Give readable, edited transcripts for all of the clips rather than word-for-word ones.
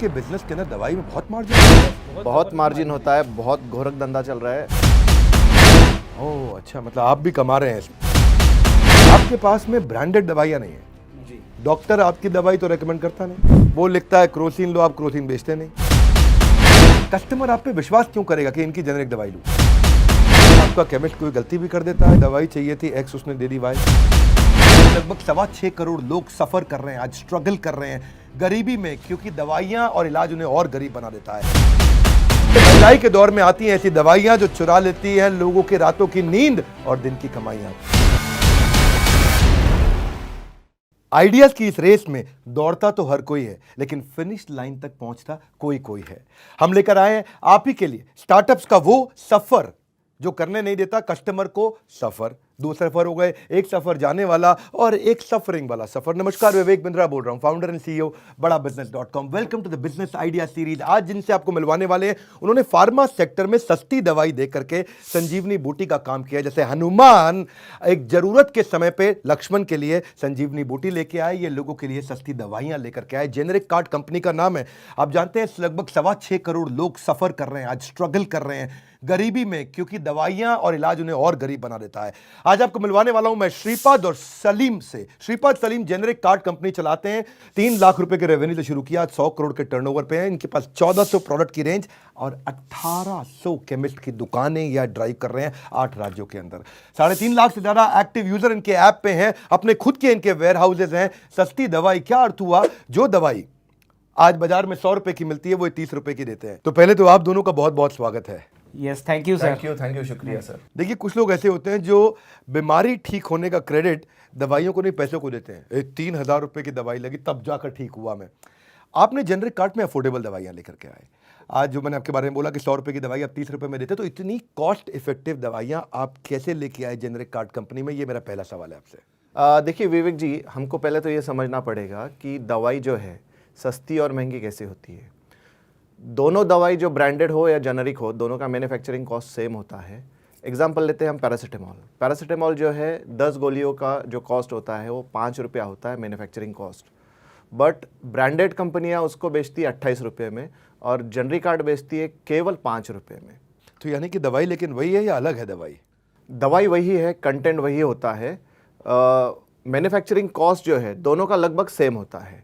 के बिजनेस के अंदर दवाई में बहुत मार्जिन है। बहुत मार्जिन होता है, बहुत घोरक धंधा चल रहा है। ओह अच्छा, मतलब आप भी कमा रहे हैं इसमें। आपके पास में ब्रांडेड दवाइयाँ नहीं है जी। डॉक्टर आपकी दवाई तो रेकमेंड करता नहीं, वो लिखता है क्रोसिन लो, आप क्रोसिन बेचते नहीं। कस्टमर आप पे विश्वास क्यों करेगा कि इनकी जेनेरिक दवाई लूं? आपका केमिस्ट कोई गलती भी कर देता है, दवाई चाहिए थी एक्स, उसने दे दी वाई। लगभग 6.25 करोड़ लोग सफर कर रहे हैं, आज स्ट्रगल कर रहे हैं गरीबी में, क्योंकि दवाइयां और इलाज उन्हें और गरीब बना देता है। महंगाई के दौर में आती हैं ऐसी दवाइयां जो चुरा लेती हैं लोगों के रातों की नींद और दिन की कमाइयां। आइडियाज की इस रेस में दौड़ता तो हर कोई है, लेकिन फिनिश लाइन तक पहुंचता कोई कोई है। हम लेकर आए हैं आप ही के लिए स्टार्टअप्स का वो सफर जो करने नहीं देता कस्टमर को सफर। दो सफर हो गए, एक सफर जाने वाला और एक सफरिंग वाला सफर। नमस्कार, विवेक बिंद्रा बोल रहा हूं, फाउंडर एंड सीईओ बड़ाबिजनेस.com। Welcome to the business idea series. आज जिनसे आपको मिलवाने वाले हैं, उन्होंने फार्मा सेक्टर में सस्ती दवाई दे करके संजीवनी बूटी का काम किया। जैसे हनुमान एक जरूरत के समय पे लक्ष्मण के लिए संजीवनी बूटी लेके आए, ये लोगों के लिए सस्ती दवाइयां लेकर के आए। जेनेरिक कार्ड कंपनी का नाम है। आप जानते हैं लगभग 6.25 करोड़ लोग सफर कर रहे हैं, आज स्ट्रगल कर रहे हैं गरीबी में, क्योंकि दवाइयां और इलाज उन्हें और गरीब बना देता है। आज आपको मिलवाने वाला हूं मैं श्रीपाद और सलीम से। Shripad Salim generic card company चलाते हैं, 3 लाख रुपए के रेवेन्यू से शुरू किया, 100 करोड़ के टर्नओवर पे हैं। इनके पास 1400 प्रोडक्ट की रेंज और 1800 केमिस्ट की दुकानें या ड्राइव कर रहे हैं 8 राज्यों के अंदर। 3.5 लाख से ज्यादा एक्टिव यूजर इनके ऐप पे हैं, अपने खुद के इनके वेयर हाउसेज हैं। सस्ती दवाई क्या अर्थ हुआ? जो दवाई आज बाजार में 100 रुपए की मिलती है वो 30 रुपए की देते हैं। तो पहले तो आप दोनों का बहुत बहुत स्वागत है। Yes, thank you sir. Thank you, शुक्रिया सर। देखिए, कुछ लोग ऐसे होते हैं जो बीमारी ठीक होने का क्रेडिट दवाइयों को नहीं पैसों को देते हैं। 3,000 रुपए की दवाई लगी तब जाकर ठीक हुआ मैं। आपने जेनरिक कार्ड में अफोर्डेबल दवाइयां लेकर के आए। आज जो मैंने आपके बारे में बोला कि 100 रुपए की दवाई आप 30 रुपए में देते, तो इतनी कॉस्ट इफेक्टिव दवाइयां आप कैसे लेके आए जेनरिक कार्ड कंपनी में? ये मेरा पहला सवाल है आपसे। देखिए विवेक जी, हमको पहले तो ये समझना पड़ेगा कि दवाई जो है सस्ती और महंगी कैसे होती है। दोनों दवाई जो ब्रांडेड हो या जेनरिक हो, दोनों का मैन्युफैक्चरिंग कॉस्ट सेम होता है। एग्जांपल लेते हैं हम पैरासीटामोल। पैरासीटामोल जो है 10 गोलियों का जो कॉस्ट होता है वो 5 रुपया होता है मैन्युफैक्चरिंग कॉस्ट। बट ब्रांडेड कंपनियां उसको बेचती है 28 रुपये में और जेनरिक कार्ड बेचती है केवल 5 रुपये में। तो यानी कि दवाई लेकिन वही है या अलग है दवाई? दवाई वही है, कंटेंट वही होता है, मैन्युफैक्चरिंग कॉस्ट जो है दोनों का लगभग सेम होता है।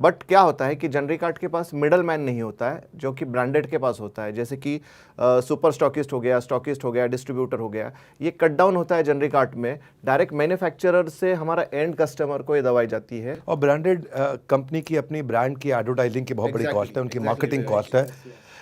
बट क्या होता है कि जेनरिक कार्ड के पास मिडल मैन नहीं होता है, जो कि ब्रांडेड के पास होता है। जैसे कि सुपर स्टॉकिस्ट हो गया, डिस्ट्रीब्यूटर हो गया, ये कट डाउन होता है जेनरिक कार्ड में। डायरेक्ट मैन्युफैक्चरर से हमारा एंड कस्टमर को ये दवाई जाती है। और ब्रांडेड कंपनी की अपनी ब्रांड की एडवर्टाइजिंग की बहुत बड़ी कॉस्ट है, उनकी मार्केटिंग कॉस्ट है,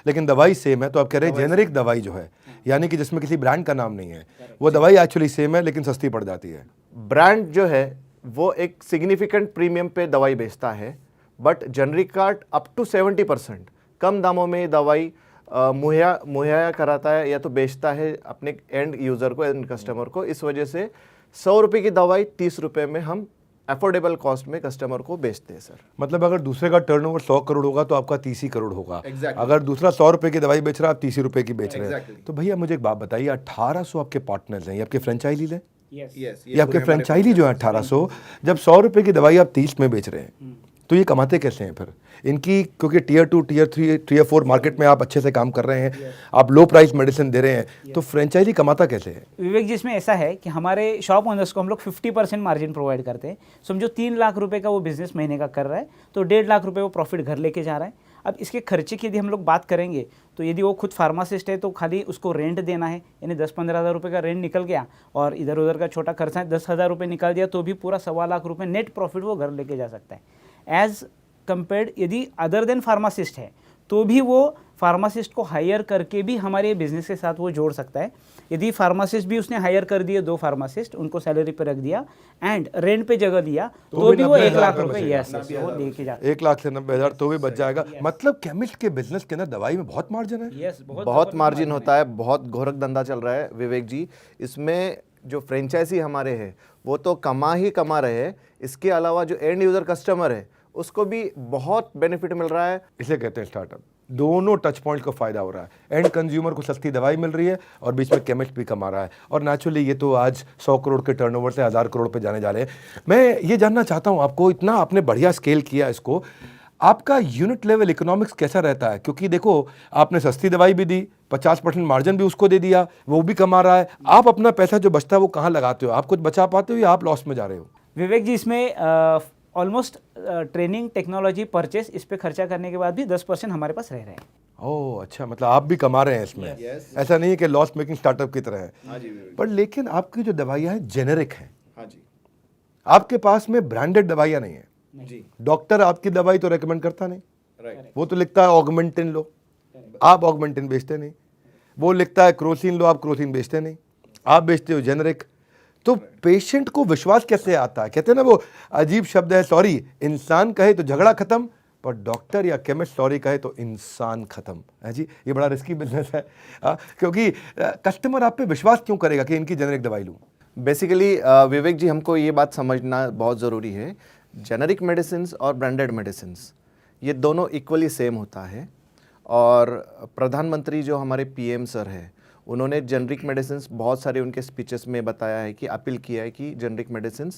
लेकिन दवाई सेम है। तो आप कह रहे हैं जेनरिक दवाई जो है, यानी कि जिसमें किसी ब्रांड का नाम नहीं है, वो दवाई एक्चुअली सेम है लेकिन सस्ती पड़ जाती है। ब्रांड जो है वो एक सिग्निफिकेंट प्रीमियम पे दवाई बेचता है, but generic card up to 70% कम दामों में दवाई मुहैया कराता है या तो बेचता है अपने एंड यूज़र को, एंड कस्टमर को। इस वजह से 100 रुपये की दवाई 30 रुपये में हम अफोर्डेबल कॉस्ट में कस्टमर को बेचते हैं सर। मतलब अगर दूसरे का टर्नओवर 100 करोड़ होगा तो आपका 30 ही करोड़ होगा। अगर दूसरा 100 रुपए की दवाई बेच रहा है, आप 30 रुपए की बेच रहे हैं। तो भैया मुझे एक बात बताइए, 1800 आपके पार्टनर्स हैं, ये आपके फ्रेंचाइजी हैं? ये आपके फ्रेंचाइजी जो है 1800, जब 100 रुपए की दवाई आप 30 में बेच रहे हैं, तो ये कमाते कैसे हैं फिर इनकी? क्योंकि टियर 2, टियर 3, टियर 4 मार्केट में आप अच्छे से काम कर रहे हैं, आप लो प्राइस मेडिसिन दे रहे हैं, तो फ्रेंचाइजी कमाता कैसे है? विवेक जी, इसमें ऐसा है कि हमारे शॉप ओनर्स को हम लोग 50% मार्जिन प्रोवाइड करते हैं। समझो 3 लाख रुपए का वो बिजनेस महीने का कर रहा है, तो 1.5 लाख रुपए वो प्रॉफिट घर लेके जा रहा है। अब इसके खर्चे की यदि हम लोग बात करेंगे, तो यदि वो खुद फार्मासिस्ट है तो खाली उसको रेंट देना है, यानी 10-15 हज़ार रुपये का रेंट निकल गया, और इधर उधर का छोटा खर्चा 10,000 रुपये निकाल दिया, तो भी पूरा 1.25 लाख रुपये नेट प्रॉफिट वो घर लेके जा सकता है। एज कंपेयर्ड यदि अदर देन फार्मासिस्ट है, तो भी वो फार्मासिस्ट को हायर करके भी हमारे बिजनेस के साथ वो जोड़ सकता है। यदि फार्मासिस्ट भी उसने हायर कर दिए, 2 फार्मासिस्ट, उनको सैलरी पे रख दिया एंड रेंट पे जगह दिया, तो भी वो 1 लाख रुपए वो लेके जाता है। 1 लाख से 90,000 तो भी बच जाएगा। मतलब केमिस्ट के बिजनेस के अंदर दवाई में बहुत मार्जिन है। यस, बहुत मार्जिन होता है, बहुत घोरक धंधा चल रहा है विवेक जी। इसमें जो फ्रेंचाइजी हमारे हैं वो तो कमा रहे हैं, इसके अलावा जो एंड यूज़र कस्टमर है उसको भी बहुत बेनिफिट मिल रहा है। इसे कहते हैं स्टार्टअप। दोनों टच पॉइंट को फायदा हो रहा है। एंड कंज्यूमर को सस्ती दवाई मिल रही है और बीच में केमिस्ट भी कमा रहा है। और नेचुरली ये तो आज 100 करोड़ के टर्नओवर से 1000 करोड़ पे जाने जा रहे हैं। मैं ये जानना चाहता हूँ आपको, इतना आपने बढ़िया स्केल किया इसको, आपका यूनिट लेवल इकोनॉमिक्स कैसा रहता है? क्योंकि देखो आपने सस्ती दवाई भी दी, 50% मार्जिन भी उसको दे दिया, वो भी कमा रहा है, आप अपना पैसा जो बचता है वो कहाँ लगाते हो? आप कुछ बचा पाते हो या आप लॉस में जा रहे हो? विवेक जी, इसमें ऑलमोस्ट ट्रेनिंग, टेक्नोलॉजी, परचेस, इस पे खर्चा करने के बाद भी 10% हमारे पास रह रहे हैं। ओह अच्छा, मतलब आप भी कमा रहे हैं इसमें। ऐसा नहीं है कि लॉस मेकिंग स्टार्टअप की तरह है। पर लेकिन आपकी जो दवाइयाँ हैं जेनेरिक हैं। हाँ जी आपके पास में ब्रांडेड दवाइयाँ नहीं है। जी डॉक्टर आपकी दवाई तो रेकमेंड करता नहीं, राइट वो तो लिखता है ऑगमेंटिन लो, आप ऑगमेंटिन बेचते नहीं। वो लिखता है क्रोसिन लो, आप क्रोसिन बेचते नहीं, आप बेचते हो जेनेरिक। तो पेशेंट को विश्वास कैसे आता है? कहते हैं ना वो अजीब शब्द है, सॉरी, इंसान कहे तो झगड़ा खत्म, पर डॉक्टर या केमिस्ट सॉरी कहे तो इंसान खत्म है जी। ये बड़ा रिस्की बिजनेस है क्योंकि कस्टमर आप पे विश्वास क्यों करेगा कि इनकी जेनेरिक दवाई लूँ? बेसिकली विवेक जी, हमको ये बात समझना बहुत ज़रूरी है, जेनेरिक मेडिसिन और ब्रांडेड मेडिसिन ये दोनों इक्वली सेम होता है। और प्रधानमंत्री जो हमारे पीएम सर है, उन्होंने जेनरिक मेडिसिन बहुत सारे उनके स्पीचेस में बताया है कि अपील किया है कि generic medicine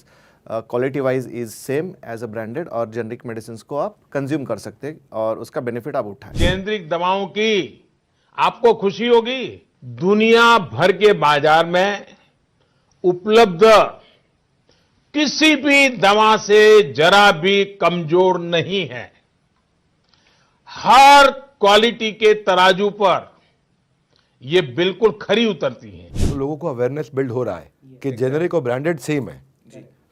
quality wise is same as a branded, और जेनरिक मेडिसिन को आप कंज्यूम कर सकते हैं और उसका बेनिफिट आप उठाएं। जेनरिक दवाओं की आपको खुशी होगी, दुनिया भर के बाजार में उपलब्ध किसी भी दवा से जरा भी कमजोर नहीं है। हर क्वालिटी के तराजू पर ये बिल्कुल खरी उतरती है। तो लोगों को अवेयरनेस बिल्ड हो रहा है कि जेनेरिक और ब्रांडेड सेम है।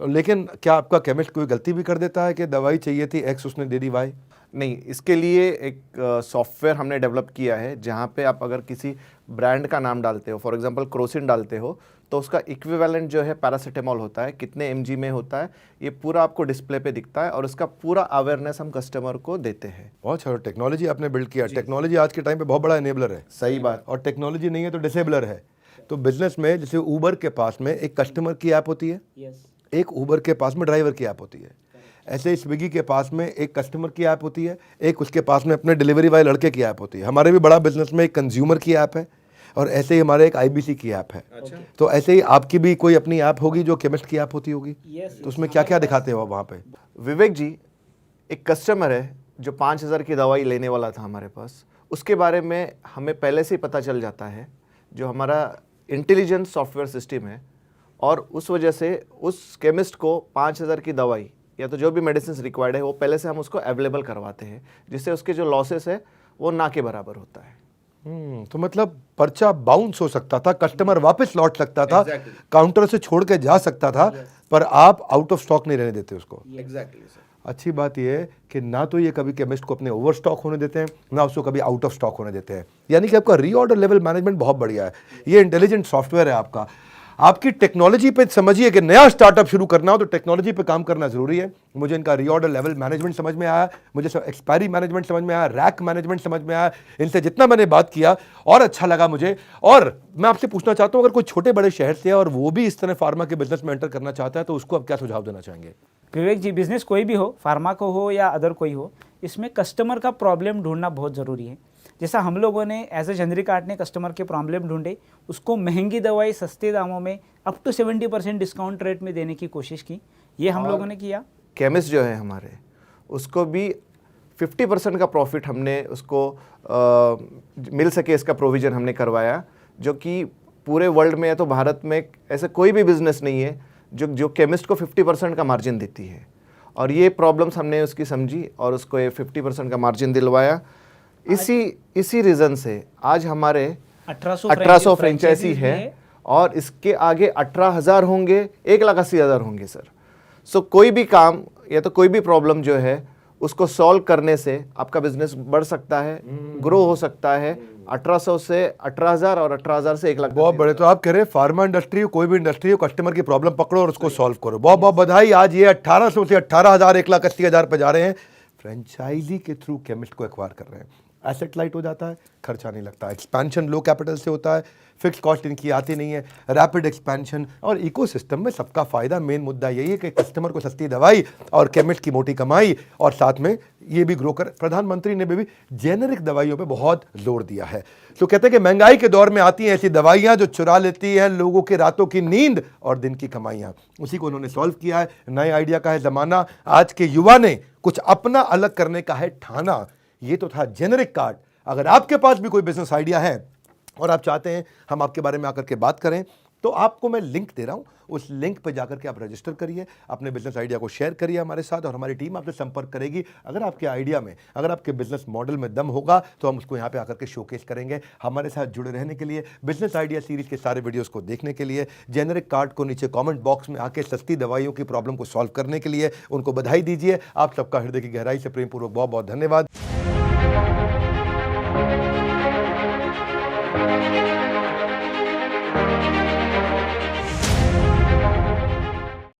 लेकिन क्या आपका केमिस्ट कोई गलती भी कर देता है कि दवाई चाहिए थी एक्स, उसने दे दी वाई? नहीं, इसके लिए एक सॉफ्टवेयर हमने डेवलप किया है जहाँ पे आप अगर किसी ब्रांड का नाम डालते हो, फॉर एग्जांपल क्रोसिन डालते हो, तो उसका इक्विवेलेंट जो है पैरासीटामोल होता है, कितने एमजी में होता है, ये पूरा आपको डिस्प्ले पे दिखता है और उसका पूरा अवेयरनेस हम कस्टमर को देते हैं। बहुत अच्छा टेक्नोलॉजी आपने बिल्ड किया। टेक्नोलॉजी आज के टाइम पे बहुत बड़ा एनेबलर है। सही बात। और टेक्नोलॉजी नहीं है तो डिसेबलर है। तो बिजनेस में जैसे ऊबर के पास में एक कस्टमर की ऐप होती है, एक ऊबर के पास में ड्राइवर की ऐप होती है, ऐसे ही स्विगी के पास में एक कस्टमर की ऐप होती है, एक उसके पास में अपने डिलीवरी वाले लड़के की ऐप होती है। हमारे भी बड़ा बिजनेस में एक कंज्यूमर की ऐप है और ऐसे ही हमारे एक आईबीसी की ऐप है। तो ऐसे ही आपकी भी कोई अपनी ऐप होगी जो केमिस्ट की ऐप होती होगी। तो उसमें क्या क्या दिखाते हो वहाँ पे? विवेक जी, एक कस्टमर है जो 5,000 की दवाई लेने वाला था हमारे पास, उसके बारे में हमें पहले से ही पता चल जाता है, जो हमारा इंटेलिजेंट सॉफ्टवेयर सिस्टम है, और उस वजह से उस केमिस्ट को 5,000 की दवाई या तो जो भी मेडिसिन रिक्वायर्ड है वो पहले से हम उसको अवेलेबल करवाते हैं, जिससे उसके जो लॉसेस है वो ना के बराबर होता है। तो मतलब पर्चा बाउंस हो सकता था, कस्टमर वापस लौट सकता था, काउंटर से छोड़ के जा सकता था, पर आप आउट ऑफ स्टॉक नहीं रहने देते उसको। Exactly sir. अच्छी बात यह है कि ना तो ये कभी केमिस्ट को अपने ओवर स्टॉक होने देते हैं, ना उसको कभी आउट ऑफ स्टॉक होने देते हैं। यानी कि आपका रीऑर्डर लेवल मैनेजमेंट बहुत बढ़िया है। ये इंटेलिजेंट सॉफ्टवेयर है आपका। आपकी टेक्नोलॉजी पे समझिए कि नया स्टार्टअप शुरू करना हो तो टेक्नोलॉजी पे काम करना जरूरी है। मुझे इनका रीऑर्डर लेवल मैनेजमेंट समझ में आया, मुझे एक्सपायरी मैनेजमेंट समझ में आया, रैक मैनेजमेंट समझ में आया। इनसे जितना मैंने बात किया और अच्छा लगा मुझे। और मैं आपसे पूछना चाहता हूं, अगर कोई छोटे बड़े शहर से है और वो भी इस तरह फार्मा के बिजनेस में एंटर करना चाहता है तो उसको आप क्या सुझाव देना चाहेंगे? विवेक जी, बिजनेस कोई भी हो, फार्मा को हो या अदर कोई हो, इसमें कस्टमर का प्रॉब्लम ढूंढना बहुत ज़रूरी है। जैसा हम लोगों ने एज ए जेनरिक आर्ट ने कस्टमर के प्रॉब्लम ढूंढे, उसको महंगी दवाई सस्ते दामों में अप टू 70% डिस्काउंट रेट में देने की कोशिश की। ये हम लोगों ने किया। केमिस्ट जो है हमारे, उसको भी 50% का प्रॉफिट हमने उसको मिल सके इसका प्रोविज़न हमने करवाया, जो कि पूरे वर्ल्ड में या तो भारत में ऐसा कोई भी बिजनेस नहीं है जो केमिस्ट को 50% का मार्जिन देती है। और ये प्रॉब्लम्स हमने उसकी समझी और उसको ये 50% का मार्जिन दिलवाया। इसी रीज़न से आज हमारे 1800 फ्रेंचाइजी है और इसके आगे 18,000 होंगे, 1,80,000 होंगे सर। सो कोई भी काम या तो कोई भी प्रॉब्लम जो है उसको सॉल्व करने से आपका बिजनेस बढ़ सकता है, ग्रो हो सकता है। 1800 से 18,000 और 18,000 से 1,00,000। बहुत बड़े। तो आप कह रहे हैं फार्मा इंडस्ट्री हो, कोई भी इंडस्ट्री हो, कस्टमर की प्रॉब्लम पकड़ो और उसको सॉल्व करो। बहुत बहुत बधाई। आज ये 1800 से 18,000, 1,80,000 पे जा रहे हैं। फ्रेंचाइजी के थ्रू केमिस्ट को एक्वायर कर रहे हैं। एसेट लाइट हो जाता है, खर्चा नहीं लगता, एक्सपेंशन लो कैपिटल से होता है, फिक्स कॉस्ट इनकी आती नहीं है, रैपिड एक्सपेंशन और इकोसिस्टम में सबका फायदा। मेन मुद्दा यही है कि कस्टमर को सस्ती दवाई और केमिस्ट की मोटी कमाई और साथ में ये भी ग्रो कर। प्रधानमंत्री ने भी जेनेरिक दवाइयों पे बहुत जोर दिया है। तो कहते हैं कि महंगाई के दौर में आती हैं ऐसी दवाइयां जो चुरा लेती हैं लोगों के रातों की नींद और दिन की कमाइयां। उसी को उन्होंने सॉल्व किया है। नए आइडिया का है जमाना, आज के युवा ने कुछ अपना अलग करने का है ठाना। ये तो था जेनेरिक कार्ड। अगर आपके पास भी कोई बिजनेस आइडिया है और आप चाहते हैं हम आपके बारे में आकर के बात करें, तो आपको मैं लिंक दे रहा हूं, उस लिंक पर जाकर के आप रजिस्टर करिए, अपने बिजनेस आइडिया को शेयर करिए हमारे साथ और हमारी टीम आपसे संपर्क करेगी। अगर आपके आइडिया में, अगर आपके बिजनेस मॉडल में दम होगा तो हम उसको यहाँ पे आकर के शोकेस करेंगे। हमारे साथ जुड़े रहने के लिए, बिजनेस आइडिया सीरीज के सारे वीडियोस को देखने के लिए, जेनेरिक कार्ड को नीचे कमेंट बॉक्स में आके सस्ती दवाइयों की प्रॉब्लम को सॉल्व करने के लिए उनको बधाई दीजिए। आप सबका हृदय की गहराई से प्रेमपूर्वक बहुत बहुत धन्यवाद।